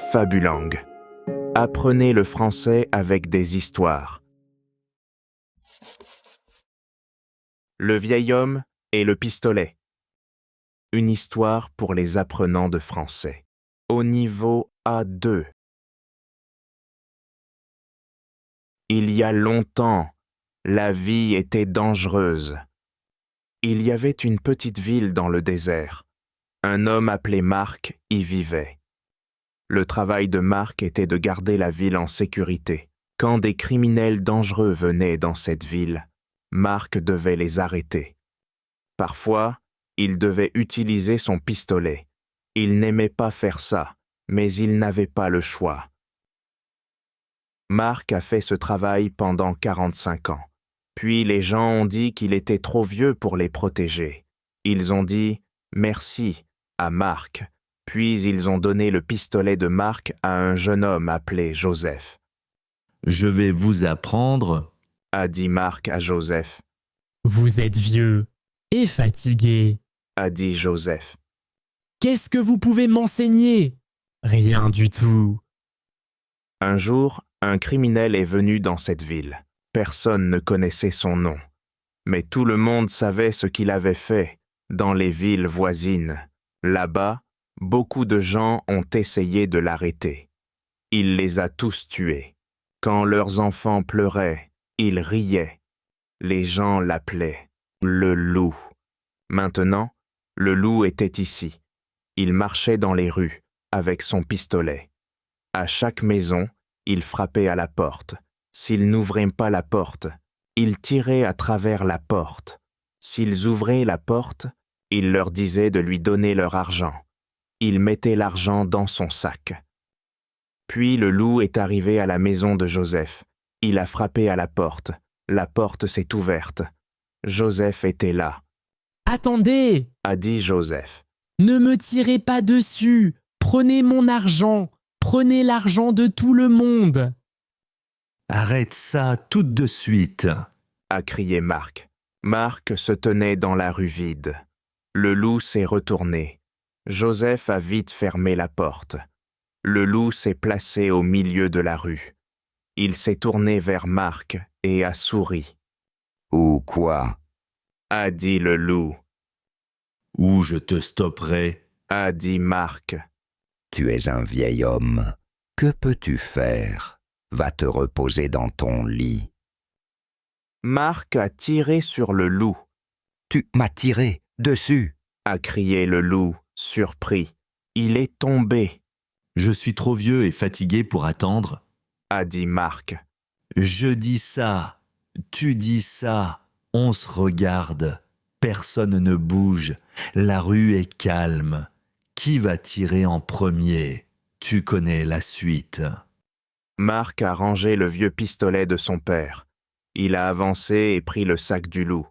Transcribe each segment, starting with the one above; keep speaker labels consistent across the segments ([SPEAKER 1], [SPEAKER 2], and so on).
[SPEAKER 1] Fabulang. Apprenez le français avec des histoires. Le vieil homme et le pistolet. Une histoire pour les apprenants de français. Au niveau A2. Il y a longtemps, la vie était dangereuse. Il y avait une petite ville dans le désert. Un homme appelé Marc y vivait. Le travail de Marc était de garder la ville en sécurité. Quand des criminels dangereux venaient dans cette ville, Marc devait les arrêter. Parfois, il devait utiliser son pistolet. Il n'aimait pas faire ça, mais il n'avait pas le choix. Marc a fait ce travail pendant 45 ans. Puis les gens ont dit qu'il était trop vieux pour les protéger. Ils ont dit « merci » à Marc. Puis ils ont donné le pistolet de Marc à un jeune homme appelé Joseph.
[SPEAKER 2] « Je vais vous apprendre, »
[SPEAKER 1] a dit Marc à Joseph.
[SPEAKER 3] « Vous êtes vieux et fatigué, »
[SPEAKER 1] a dit Joseph.
[SPEAKER 3] « Qu'est-ce que vous pouvez m'enseigner ? Rien du tout. »
[SPEAKER 1] Un jour, un criminel est venu dans cette ville. Personne ne connaissait son nom. Mais tout le monde savait ce qu'il avait fait dans les villes voisines. Là-bas, beaucoup de gens ont essayé de l'arrêter. Il les a tous tués. Quand leurs enfants pleuraient, il riait. Les gens l'appelaient le loup. Maintenant, le loup était ici. Il marchait dans les rues avec son pistolet. À chaque maison, il frappait à la porte. S'ils n'ouvraient pas la porte, il tirait à travers la porte. S'ils ouvraient la porte, il leur disait de lui donner leur argent. Il mettait l'argent dans son sac. Puis le loup est arrivé à la maison de Joseph. Il a frappé à la porte. La porte s'est ouverte. Joseph était là.
[SPEAKER 3] « Attendez »
[SPEAKER 1] a dit Joseph.
[SPEAKER 3] « Ne me tirez pas dessus. Prenez mon argent. Prenez l'argent de tout le monde. »
[SPEAKER 2] « Arrête ça tout de suite »
[SPEAKER 1] a crié Marc. Marc se tenait dans la rue vide. Le loup s'est retourné. Joseph a vite fermé la porte. Le loup s'est placé au milieu de la rue. Il s'est tourné vers Marc et a souri.
[SPEAKER 4] « Ou quoi ?»
[SPEAKER 1] a dit le loup.
[SPEAKER 2] « Ou je te stopperai »
[SPEAKER 1] a dit Marc.
[SPEAKER 4] « Tu es un vieil homme. Que peux-tu faire ? Va te reposer dans ton lit. »
[SPEAKER 1] Marc a tiré sur le loup.
[SPEAKER 4] « Tu m'as tiré dessus »
[SPEAKER 1] a crié le loup, surpris. Il est tombé.
[SPEAKER 2] « Je suis trop vieux et fatigué pour attendre »
[SPEAKER 1] a dit Marc.
[SPEAKER 2] « Je dis ça, tu dis ça, on se regarde, personne ne bouge, la rue est calme. Qui va tirer en premier ? Tu connais la suite. »
[SPEAKER 1] Marc a rangé le vieux pistolet de son père. Il a avancé et pris le sac du loup.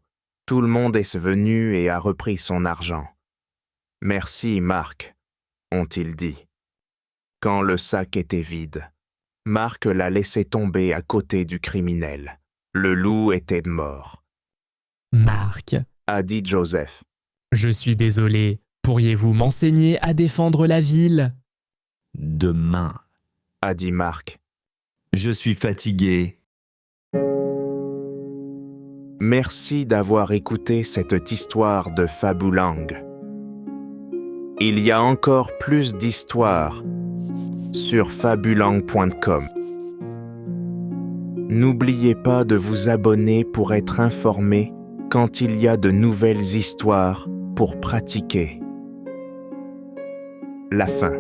[SPEAKER 1] Tout le monde est venu et a repris son argent. « Merci, Marc, » ont-ils dit. Quand le sac était vide, Marc l'a laissé tomber à côté du criminel. Le loup était mort.
[SPEAKER 3] « Marc, »
[SPEAKER 1] a dit Joseph.
[SPEAKER 3] « Je suis désolé. Pourriez-vous m'enseigner à défendre la ville ? »
[SPEAKER 2] « Demain, »
[SPEAKER 1] a dit Marc.
[SPEAKER 2] « Je suis fatigué. »
[SPEAKER 1] Merci d'avoir écouté cette histoire de Fabulang. Il y a encore plus d'histoires sur fabulang.com. N'oubliez pas de vous abonner pour être informé quand il y a de nouvelles histoires pour pratiquer. La fin.